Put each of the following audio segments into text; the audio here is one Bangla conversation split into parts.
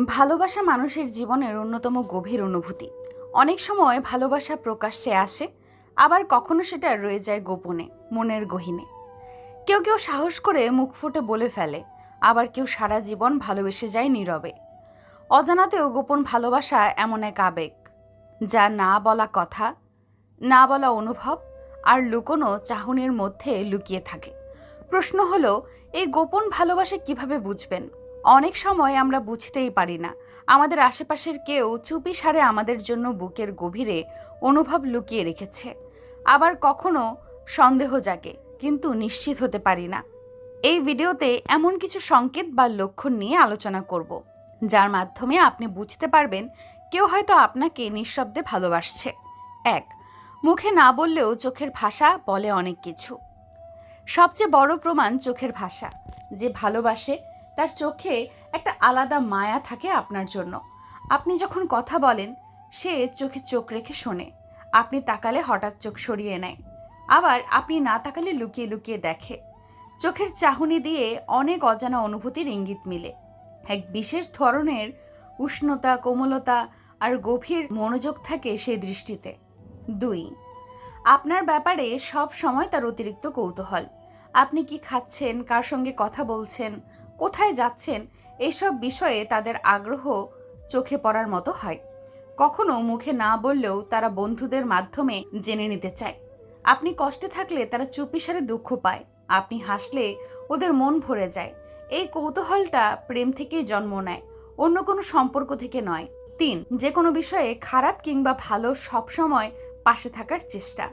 ভালোবাসা মানুষের জীবনের অন্যতম গভীর অনুভূতি। অনেক সময় ভালোবাসা প্রকাশ্যে আসে, আবার কখনো সেটা রয়ে যায় গোপনে, মনের গহীনে। কেউ কেউ সাহস করে মুখ ফুটে বলে ফেলে, আবার কেউ সারা জীবন ভালোবেসে যায় নীরবে। অজানাতেও গোপন ভালোবাসা এমন এক আবেগ, যা না বলা কথা, না বলা অনুভব আর লুকোনো চাহনির মধ্যে লুকিয়ে থাকে। প্রশ্ন হলো, এই গোপন ভালোবাসা কিভাবে বুঝবেন? অনেক সময় আমরা বুঝতেই পারি না আমাদের আশেপাশের কেউ চুপি সারে আমাদের জন্য বুকের গভীরে অনুভব লুকিয়ে রেখেছে। আবার কখনো সন্দেহ জাগে, কিন্তু নিশ্চিত হতে পারি না। এই ভিডিওতে এমন কিছু সংকেত বা লক্ষণ নিয়ে আলোচনা করব, যার মাধ্যমে আপনি বুঝতে পারবেন কেউ হয়তো আপনাকে নিঃশব্দে ভালোবাসছে। 1. মুখে না বললেও চোখের ভাষা বলে অনেক কিছু। সবচেয়ে বড় প্রমাণ চোখের ভাষা। যে ভালোবাসে তার চোখে একটা আলাদা মায়া থাকে আপনার জন্য। আপনি যখন কথা বলেন, সে চোখে চোখ রেখে শোনে। আপনি তাকালে হঠাৎ চোখ সরিয়ে নেয়, আবার আপনি না তাকালে লুকিয়ে লুকিয়ে দেখে। চোখের চাহনি দিয়ে অনেক অজানা অনুভূতির ইঙ্গিত মিলে। এক বিশেষ ধরনের উষ্ণতা, কোমলতা আর গভীর মনোযোগ থাকে সেই দৃষ্টিতে। 2. আপনার ব্যাপারে সব সময় তার অতিরিক্ত কৌতূহল। আপনি কি খাচ্ছেন, কার সঙ্গে কথা বলছেন, কোথায় যাচ্ছেন, এইসব বিষয়ে তাদের আগ্রহ চোখে পড়ার মতো হয়। কখনো মুখে না বললেও তারা বন্ধুদের মাধ্যমে জেনে নিতে চায়। আপনি কষ্টে থাকলে তারা চুপিসারে দুঃখ পায়। আপনি হাসলে ওদের মন ভরে যায়। এই কৌতূহলটা প্রেম থেকেই জন্ম নেয়, অন্য কোনো সম্পর্ক থেকে নয়। 3. যে কোনো বিষয়ে খারাপ কিংবা ভালো সবসময় পাশে থাকার চেষ্টা।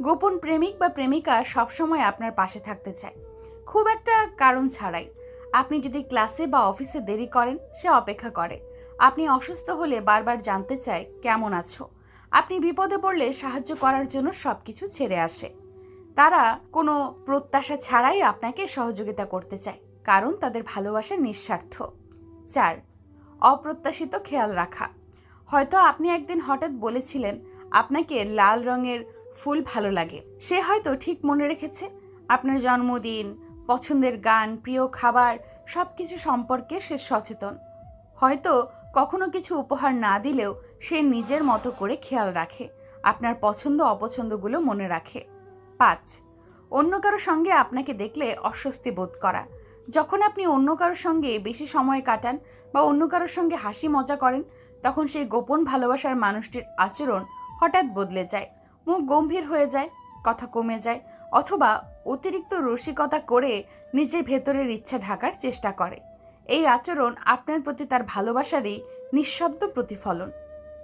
গোপন প্রেমিক বা প্রেমিকা সবসময় আপনার পাশে থাকতে চায়, খুব একটা কারণ ছাড়াই। আপনি যদি ক্লাসে বা অফিসে দেরি করেন, সে অপেক্ষা করে। আপনি অসুস্থ হলে বারবার জানতে চায় কেমন আছো। আপনি বিপদে পড়লে সাহায্য করার জন্য সবকিছু ছেড়ে আসে। তারা কোনো প্রত্যাশা ছাড়াই আপনাকে সহযোগিতা করতে চায়, কারণ তাদের ভালোবাসা নিঃস্বার্থ। 4. অপ্রত্যাশিত খেয়াল রাখা। হয়তো আপনি একদিন হঠাৎ বলেছিলেন আপনাকে লাল রঙের ফুল ভালো লাগে। সে হয়তো ঠিক মনে রেখেছে। আপনার জন্মদিন, পছন্দের গান, প্রিয় খাবার সবকিছু সম্পর্কে সে সচেতন। হয়তো কখনো কিছু উপহার না দিলেও সে নিজের মতো করে খেয়াল রাখে, আপনার পছন্দ অপছন্দগুলো মনে রাখে। 5. অন্য কারো সঙ্গে আপনাকে দেখলে অস্বস্তি বোধ করা। যখন আপনি অন্য কারোর সঙ্গে বেশি সময় কাটান বা অন্য কারোর সঙ্গে হাসি মজা করেন, তখন সেই গোপন ভালোবাসার মানুষটির আচরণ হঠাৎ বদলে যায়। মুখ গম্ভীর হয়ে যায়, কথা কমে যায়, অথবা অতিরিক্ত রসিকতা করে নিজের ভেতরের ইচ্ছা ঢাকার চেষ্টা করে। এই আচরণ আপনার প্রতি তার ভালোবাসারই নিঃশব্দ প্রতিফলন।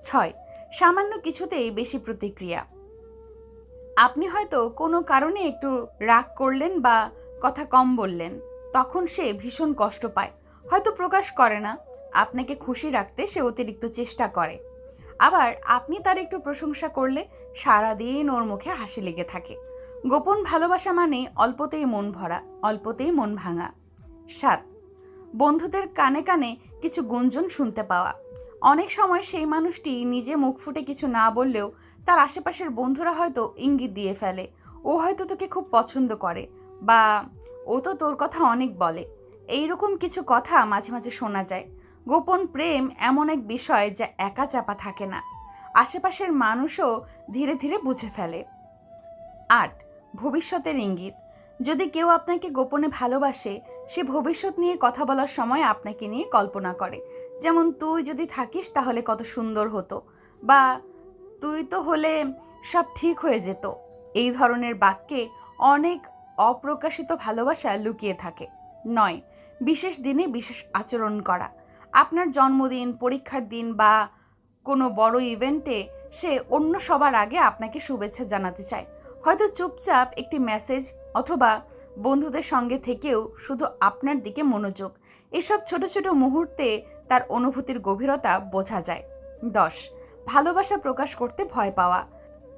6. সামান্য কিছুতেই বেশি প্রতিক্রিয়া। আপনি হয়তো কোনো কারণে একটু রাগ করলেন বা কথা কম বললেন, তখন সে ভীষণ কষ্ট পায়। হয়তো প্রকাশ করে না, আপনাকে খুশি রাখতে সে অতিরিক্ত চেষ্টা করে। আবার আপনি তার একটু প্রশংসা করলে সারাদিন ওর মুখে হাসি লেগে থাকে। গোপন ভালোবাসা মানে অল্পতেই মন ভরা, অল্পতেই মন ভাঙা। 7. বন্ধুদের কানে কানে কিছু গুঞ্জন শুনতে পাওয়া। অনেক সময় সেই মানুষটি নিজে মুখ ফুটে কিছু না বললেও তার আশেপাশের বন্ধুরা হয়তো ইঙ্গিত দিয়ে ফেলে, ও হয়তো তোকে খুব পছন্দ করে, বা ও তো তোর কথা অনেক বলে। এইরকম কিছু কথা মাঝে মাঝে শোনা যায়। গোপন প্রেম এমন এক বিষয় যা একা চাপা থাকে না, আশেপাশের মানুষও ধীরে ধীরে বুঝে ফেলে। 8. ভবিষ্যতের ইঙ্গিত। যদি কেউ আপনাকে গোপনে ভালোবাসে, সে ভবিষ্যৎ নিয়ে কথা বলার সময় আপনাকে নিয়ে কল্পনা করে। যেমন, তুই যদি থাকিস তাহলে কত সুন্দর হতো, বা তুই তো হলে সব ঠিক হয়ে যেত। এই ধরনের বাক্যে অনেক অপ্রকাশিত ভালোবাসা লুকিয়ে থাকে। 9. বিশেষ দিনে বিশেষ আচরণ করা। আপনার জন্মদিন, পরীক্ষার দিন বা কোনো বড় ইভেন্টে সে অন্য সবার আগে আপনাকে শুভেচ্ছা জানাতে চায়। হয়তো চুপচাপ একটি মেসেজ, অথবা বন্ধুদের সঙ্গে থেকেও শুধু আপনার দিকে মনোযোগ। এসব ছোট ছোট মুহূর্তে তার অনুভূতির গভীরতা বোঝা যায়। 10. ভালোবাসা প্রকাশ করতে ভয় পাওয়া।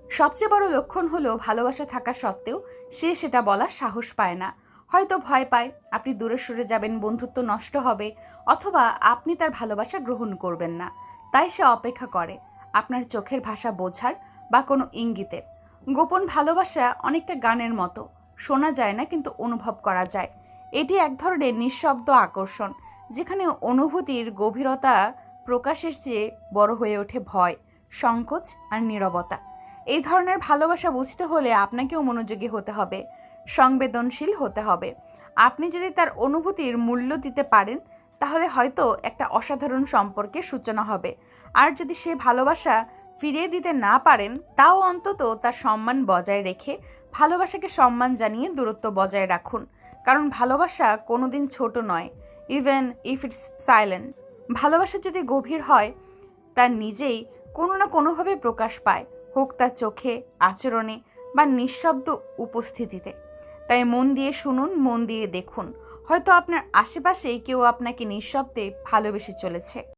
সবচেয়ে বড় লক্ষণ হলো ভালোবাসা থাকা সত্ত্বেও সে সেটা বলার সাহস পায় না। হয়তো ভয় পায় আপনি দূরে সরে যাবেন, বন্ধুত্ব নষ্ট হবে, অথবা আপনি তার ভালোবাসা গ্রহণ করবেন না। তাই সে অপেক্ষা করে আপনার চোখের ভাষা বোঝার বা কোনো ইঙ্গিতের। গোপন ভালোবাসা অনেকটা গানের মতো, শোনা যায় না কিন্তু অনুভব করা যায়। এটি এক ধরনের নিঃশব্দ আকর্ষণ, যেখানে অনুভূতির গভীরতা প্রকাশের চেয়ে বড় হয়ে ওঠে ভয়, সংকোচ আর নীরবতা। এই ধরনের ভালোবাসা বুঝতে হলে আপনাকেও মনোযোগী হতে হবে, সংবেদনশীল হতে হবে। আপনি যদি তার অনুভূতির মূল্য দিতে পারেন, তাহলে হয়তো একটা অসাধারণ সম্পর্কের সূচনা হবে। আর যদি সে ভালোবাসা ফিরিয়ে দিতে না পারেন, তাও অন্তত তার সম্মান বজায় রেখে ভালোবাসাকে সম্মান জানিয়ে দূরত্ব বজায় রাখুন। কারণ ভালোবাসা কোনোদিন ছোট নয়, ইভেন ইফ ইটস সাইলেন্ট। ভালোবাসা যদি গভীর হয়, তার নিজেই কোনো না কোনোভাবে প্রকাশ পায়, হোক তার চোখে, আচরণে বা নিঃশব্দ উপস্থিতিতে। তাই মন দিয়ে শুনুন, মন দিয়ে দেখুন। হয়তো আপনার আশেপাশেই কেউ আপনাকে নিঃশব্দে ভালোবেসে চলেছে।